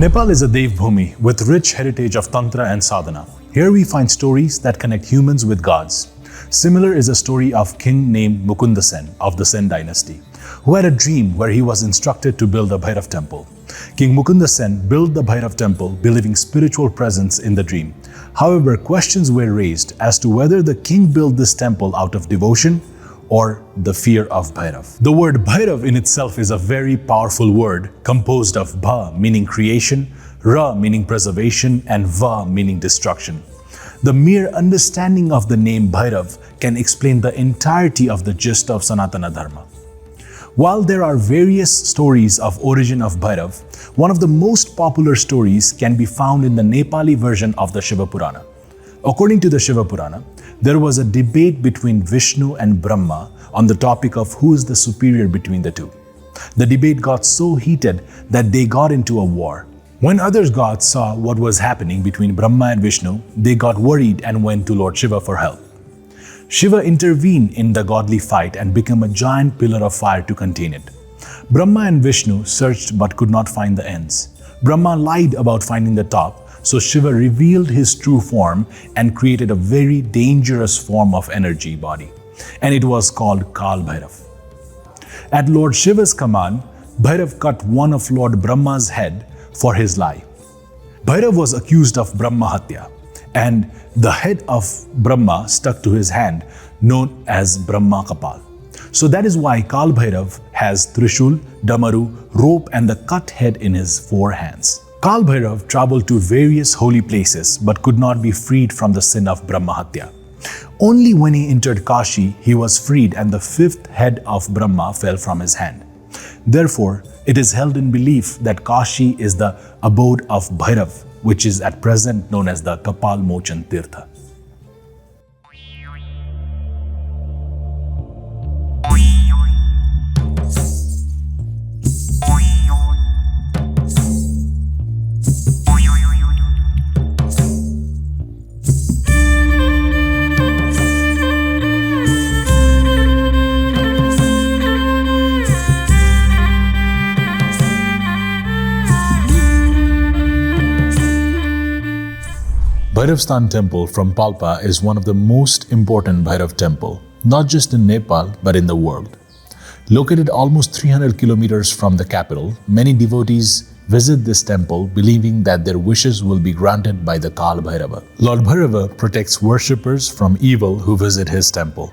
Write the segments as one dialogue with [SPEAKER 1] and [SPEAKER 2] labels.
[SPEAKER 1] Nepal is a Dev Bhumi with rich heritage of Tantra and Sadhana. Here we find stories that connect humans with gods. Similar is a story of king named Mukunda Sen of the Sen dynasty, who had a dream where he was instructed to build a Bhairav temple. King Mukunda Sen built the Bhairav temple believing spiritual presence in the dream. However, questions were raised as to whether the king built this temple out of devotion or the fear of Bhairav. The word Bhairav in itself is a very powerful word composed of Bha meaning creation, Ra meaning preservation, and Va meaning destruction. The mere understanding of the name Bhairav can explain the entirety of the gist of Sanatana Dharma. While there are various stories of origin of Bhairav, one of the most popular stories can be found in the Nepali version of the Shiva Purana. According to the Shiva Purana, there was a debate between Vishnu and Brahma on the topic of who is the superior between the two. The debate got so heated that they got into a war. When other gods saw what was happening between Brahma and Vishnu, they got worried and went to Lord Shiva for help. Shiva intervened in the godly fight and became a giant pillar of fire to contain it. Brahma and Vishnu searched but could not find the ends. Brahma lied about finding the top, so Shiva revealed his true form and created a very dangerous form of energy body, and it was called Kal Bhairav. At Lord Shiva's command, Bhairav cut one of Lord Brahma's head for his lie. Bhairav was accused of Brahma Hatya, and the head of Brahma stuck to his hand, known as Brahma Kapal. So that is why Kal Bhairav has Trishul, Damaru, rope and the cut head in his 4 hands. Kal Bhairav traveled to various holy places but could not be freed from the sin of Brahma Hatya. Only when he entered Kashi, he was freed and the 5th head of Brahma fell from his hand. Therefore, it is held in belief that Kashi is the abode of Bhairav, which is at present known as the Kapal Mochan Tirtha. Bhairavsthan Temple from Palpa is one of the most important Bhairav temple, not just in Nepal but in the world. Located almost 300 kilometers from the capital, many devotees visit this temple believing that their wishes will be granted by the Kal Bhairava. Lord Bhairava protects worshippers from evil who visit his temple.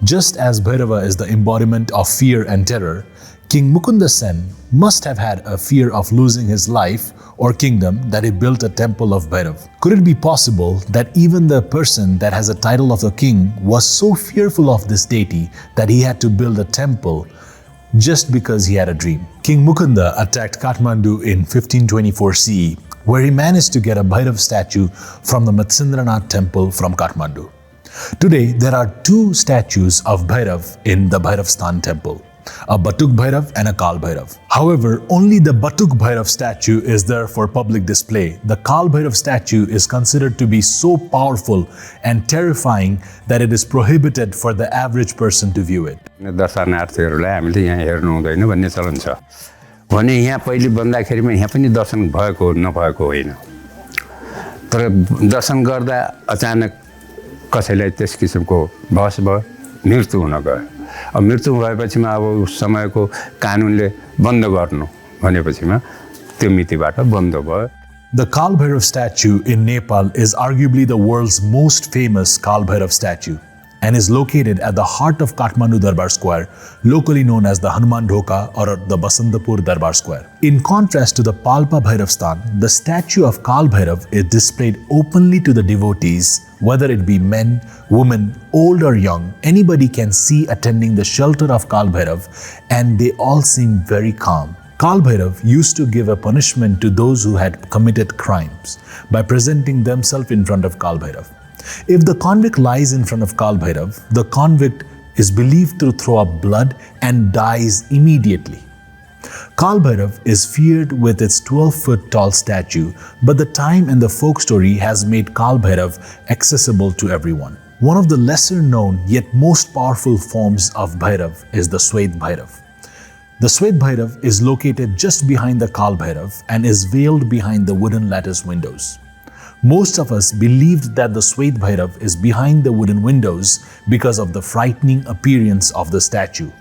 [SPEAKER 1] Just as Bhairava is the embodiment of fear and terror, King Mukunda Sen must have had a fear of losing his life or kingdom that he built a temple of Bhairav. Could it be possible that even the person that has a title of the king was so fearful of this deity that he had to build a temple just because he had a dream? King Mukunda attacked Kathmandu in 1524 CE, where he managed to get a Bhairav statue from the Matsyendranath temple from Kathmandu. Today, there are 2 statues of Bhairav in the Bhairavsthan temple, a Batuk Bhairav and a Kal Bhairav. However, only the Batuk Bhairav statue is there for public display. The Kal Bhairav statue is considered to be so powerful and terrifying that it is prohibited for the average person to view it.
[SPEAKER 2] दर्शनार्थीहरूलाई हामीले यहाँ हेर्नु हुँदैन भन्ने चलन छ भने यहाँ पहिले बन्दाखेरिमा यहाँ पनि दर्शन भएको नभएको होइन तर दर्शन गर्दा अचानक कसैलाई त्यस किसिमको बहस भयो मृत्यु हुन गयो अब मृत्यु भएपछिमा अब उस समयको कानुनले बन्द गर्नु भनेपछिमा त्यो मितिबाट बन्द भयो.
[SPEAKER 1] The Kal Bhairav statue in Nepal is arguably the world's most famous Kal Bhairav statue and is located at the heart of Kathmandu Durbar Square, locally known as the Hanuman Dhoka or the Basantapur Durbar Square. In contrast to the Palpa Bhairavsthan, the statue of Kal Bhairav is displayed openly to the devotees, whether it be men, women, old or young. Anybody can see attending the shelter of Kal Bhairav and they all seem very calm. Kal Bhairav used to give a punishment to those who had committed crimes by presenting themselves in front of Kal Bhairav. If the convict lies in front of Kal Bhairav, the convict is believed to throw up blood and dies immediately. Kal Bhairav is feared with its 12-foot tall statue, but the time and the folk story has made Kal Bhairav accessible to everyone. One of the lesser known yet most powerful forms of Bhairav is the Swet Bhairav. The Swet Bhairav is located just behind the Kal Bhairav and is veiled behind the wooden lattice windows. Most of us believed that the Swet Bhairav is behind the wooden windows because of the frightening appearance of the statue.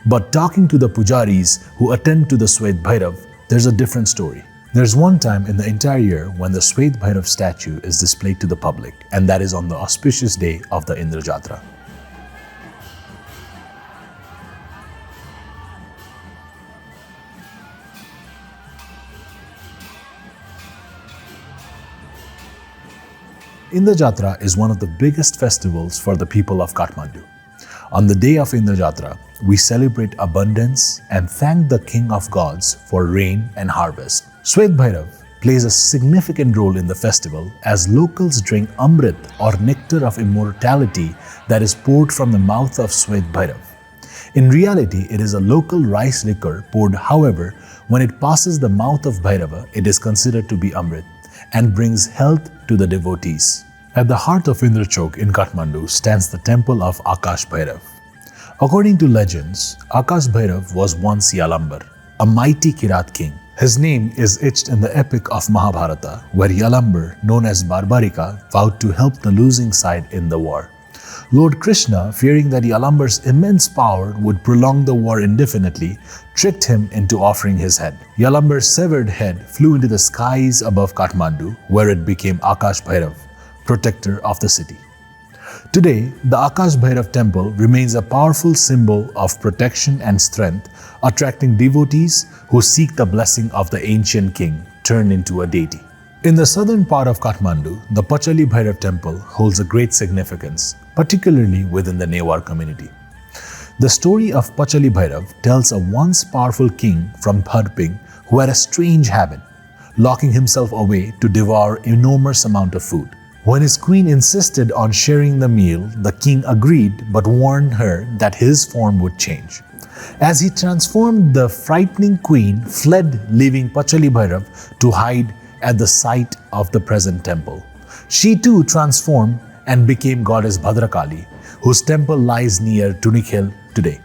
[SPEAKER 1] But talking to the pujaris who attend to the Swet Bhairav, there's a different story. There's one time in the entire year when the Swet Bhairav statue is displayed to the public, and that is on the auspicious day of the Indra Jatra. Indra Jatra is one of the biggest festivals for the people of Kathmandu. On the day of Indra Jatra, we celebrate abundance and thank the King of Gods for rain and harvest. Swet Bhairav plays a significant role in the festival as locals drink amrit or nectar of immortality that is poured from the mouth of Swet Bhairav. In reality, it is a local rice liquor poured. However, when it passes the mouth of Bhairava, it is considered to be amrit and brings health to the devotees. At the heart of Indrachok in Kathmandu stands the temple of Akash Bhairav. According to legends, Akash Bhairav was once Yalamber, a mighty Kirat king. His name is etched in the epic of Mahabharata, where Yalamber, known as Barbarika, vowed to help the losing side in the war. Lord Krishna, fearing that Yalamber's immense power would prolong the war indefinitely, tricked him into offering his head. Yalamber's severed head flew into the skies above Kathmandu, where it became Akash Bhairav, protector of the city. Today, the Akash Bhairav Temple remains a powerful symbol of protection and strength, attracting devotees who seek the blessing of the ancient king turned into a deity. In the southern part of Kathmandu, the Pachali Bhairav Temple holds a great significance, particularly within the Newa community. The story of Pachali Bhairav tells a once powerful king from Bharping who had a strange habit, locking himself away to devour enormous amount of food. When his queen insisted on sharing the meal, the king agreed but warned her that his form would change. As he transformed, the frightening queen fled, leaving Pachali Bhairav to hide at the site of the present temple. She too transformed and became goddess Bhadrakali, whose temple lies near Tunikhel today.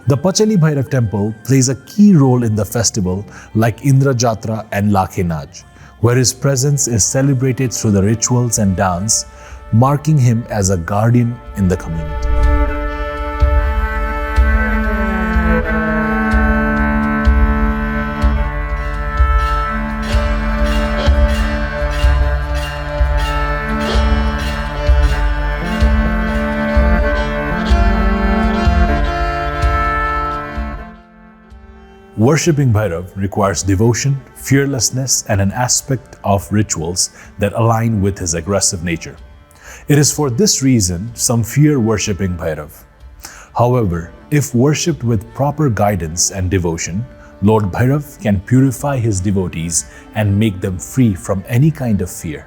[SPEAKER 1] The Pachali Bhairav Temple plays a key role in the festival like Indra Jatra and Lakhe Naj, where his presence is celebrated through the rituals and dance, marking him as a guardian in the community. Worshipping Bhairav requires devotion, fearlessness, and an aspect of rituals that align with his aggressive nature. It is for this reason some fear worshipping Bhairav. However, if worshipped with proper guidance and devotion, Lord Bhairav can purify his devotees and make them free from any kind of fear.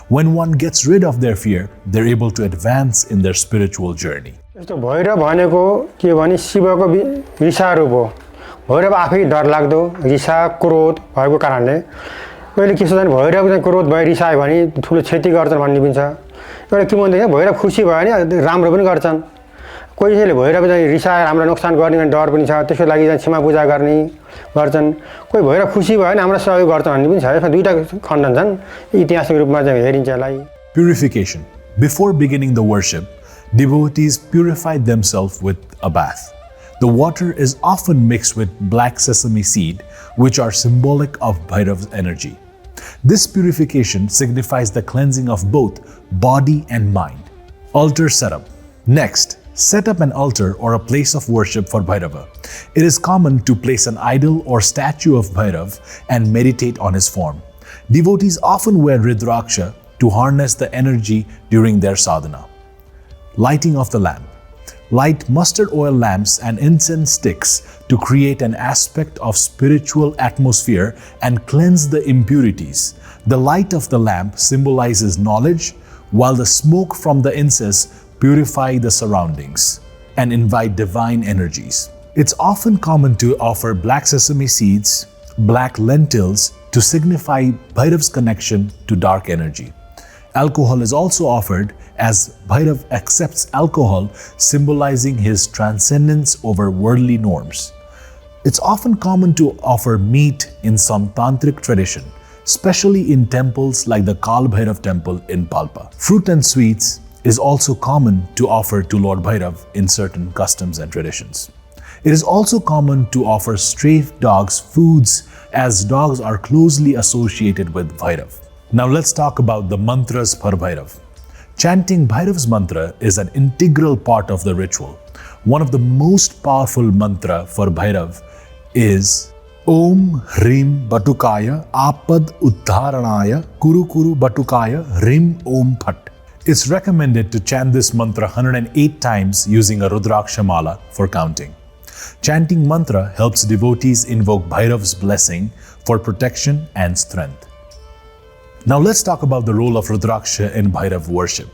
[SPEAKER 1] When one gets rid of their fear, they're able to advance in their spiritual journey.
[SPEAKER 3] Bhairav भनेको के भने शिवको ऋषा रूप हो। भैरव आफै डरलाग्दो ऋषा क्रोध भएको कारणले कहिले के सोच्दैन भैरव चाहिँ क्रोध भए रिसायो भने ठुलो क्षति गर्छन् भन्ने पनि छ। एउटा के भन्दैन भैरव खुसी भयो भने राम्रो पनि गर्छन्। कोहीले भैरव चाहिँ रिसाएर हाम्रो नोक्सान गर्ने भने डर पनि छ, त्यसको लागि चाहिँ क्षमा पूजा गर्ने गर्छन्। कोही भैरव खुसी भयो भने हाम्रो सहयोग गर्छन् भन्ने पनि छ। यसमा दुईटा खण्डन छन्, ऐतिहासिक रूपमा चाहिँ हेरिन्छ यसलाई।
[SPEAKER 1] Purification. Before beginning the worship, devotees purify themselves with a bath. The water is often mixed with black sesame seed, which are symbolic of Bhairav's energy. This purification signifies the cleansing of both body and mind. Altar setup. Next, set up an altar or a place of worship for Bhairava. It is common to place an idol or statue of Bhairav and meditate on his form. Devotees often wear Rudraksha to harness the energy during their sadhana. Lighting of the lamp. Light mustard oil lamps and incense sticks to create an aspect of spiritual atmosphere and cleanse the impurities. The light of the lamp symbolizes knowledge, while the smoke from the incense purify the surroundings and invite divine energies. It's often common to offer black sesame seeds, black lentils to signify Bhairav's connection to dark energy. Alcohol is also offered as Bhairav accepts alcohol, symbolizing his transcendence over worldly norms. It's often common to offer meat in some tantric tradition, especially in temples like the Kal Bhairav Temple in Palpa. Fruit and sweets is also common to offer to Lord Bhairav in certain customs and traditions. It is also common to offer stray dogs foods, as dogs are closely associated with Bhairav. Now let's talk about the mantras for Bhairav. Chanting Bhairav's mantra is an integral part of the ritual. One of the most powerful mantra for Bhairav is Om Hrim Batukaya Apad Uddharanaya Kuru Kuru Batukaya Hrim Om Phat. It's recommended to chant this mantra 108 times using a Rudraksha mala for counting. Chanting mantra helps devotees invoke Bhairav's blessing for protection and strength. Now let's talk about the role of Rudraksha in Bhairav worship.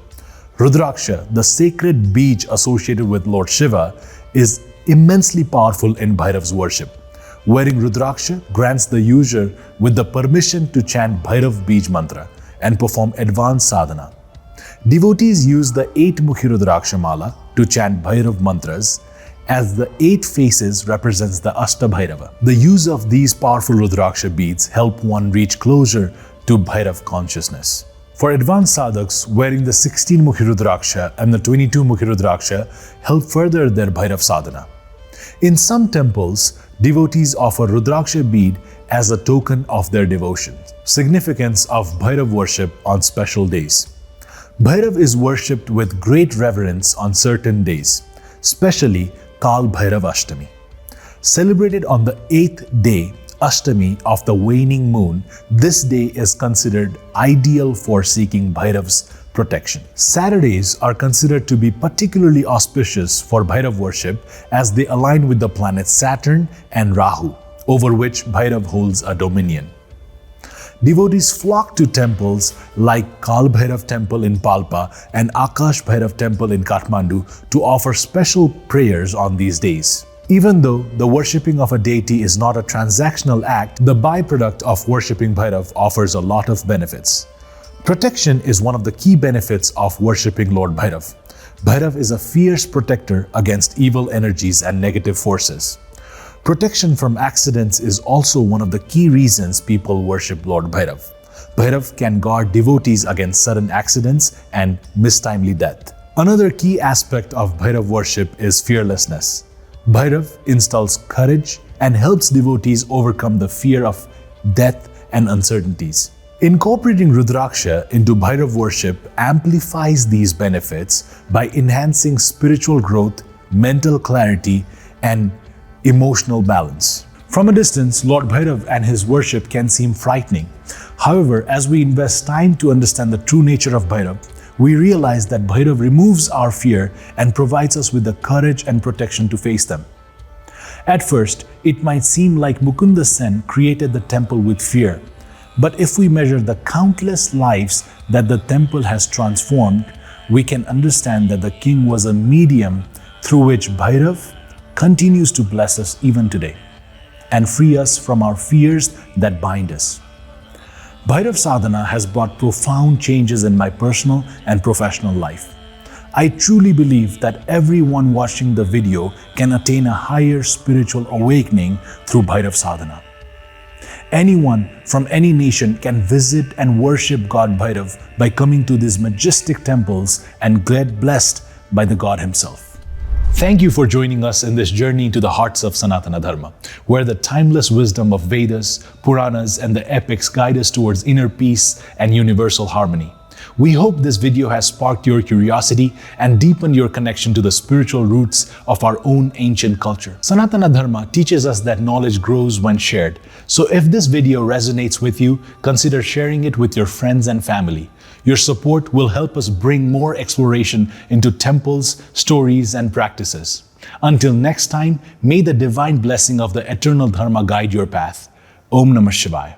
[SPEAKER 1] Rudraksha, the sacred beach associated with Lord Shiva, is immensely powerful in Bhairav's worship. Wearing Rudraksha grants the user with the permission to chant Bhairav Beej mantra and perform advanced sadhana. Devotees use the 8 Mukhi Rudraksha mala to chant Bhairav mantras, as the 8 faces represents the Ashta Bhairava. The use of these powerful Rudraksha beads help one reach closer to Bhairav consciousness. For advanced sadhaks, wearing the 16 Mukhi Rudraksha and the 22 Mukhi Rudraksha help further their Bhairav Sadhana. In some temples, devotees offer Rudraksha bead as a token of their devotion. Significance of Bhairav worship on special days. Bhairav is worshipped with great reverence on certain days, especially Kal Bhairav Ashtami. Celebrated on the 8th day, Ashtami of the waning moon, this day is considered ideal for seeking Bhairav's protection. Saturdays are considered to be particularly auspicious for Bhairav worship as they align with the planets Saturn and Rahu, over which Bhairav holds a dominion. Devotees flock to temples like Kal Bhairav Temple in Palpa and Akash Bhairav Temple in Kathmandu to offer special prayers on these days. Even though the worshipping of a deity is not a transactional act, the byproduct of worshipping Bhairav offers a lot of benefits. Protection is one of the key benefits of worshipping Lord Bhairav. Bhairav is a fierce protector against evil energies and negative forces. Protection from accidents is also one of the key reasons people worship Lord Bhairav. Bhairav can guard devotees against sudden accidents and mistimely death. Another key aspect of Bhairav worship is fearlessness. Bhairav instills courage and helps devotees overcome the fear of death and uncertainties. Incorporating Rudraksha into Bhairav worship amplifies these benefits by enhancing spiritual growth, mental clarity, and emotional balance. From a distance, Lord Bhairav and his worship can seem frightening. However, as we invest time to understand the true nature of Bhairav, we realize that Bhairav removes our fear and provides us with the courage and protection to face them. At first, it might seem like Mukunda Sen created the temple with fear. But if we measure the countless lives that the temple has transformed, we can understand that the king was a medium through which Bhairav continues to bless us even today and free us from our fears that bind us. Bhairav Sadhana has brought profound changes in my personal and professional life. I truly believe that everyone watching the video can attain a higher spiritual awakening through Bhairav Sadhana. Anyone from any nation can visit and worship God Bhairav by coming to these majestic temples and get blessed by the God himself. Thank you for joining us in this journey into the hearts of Sanatana Dharma, where the timeless wisdom of Vedas, Puranas, and the epics guide us towards inner peace and universal harmony. We hope this video has sparked your curiosity and deepened your connection to the spiritual roots of our own ancient culture. Sanatana Dharma teaches us that knowledge grows when shared. So if this video resonates with you, consider sharing it with your friends and family. Your support will help us bring more exploration into temples, stories, and practices. Until next time, may the divine blessing of the eternal Dharma guide your path. Om Namah Shivaya.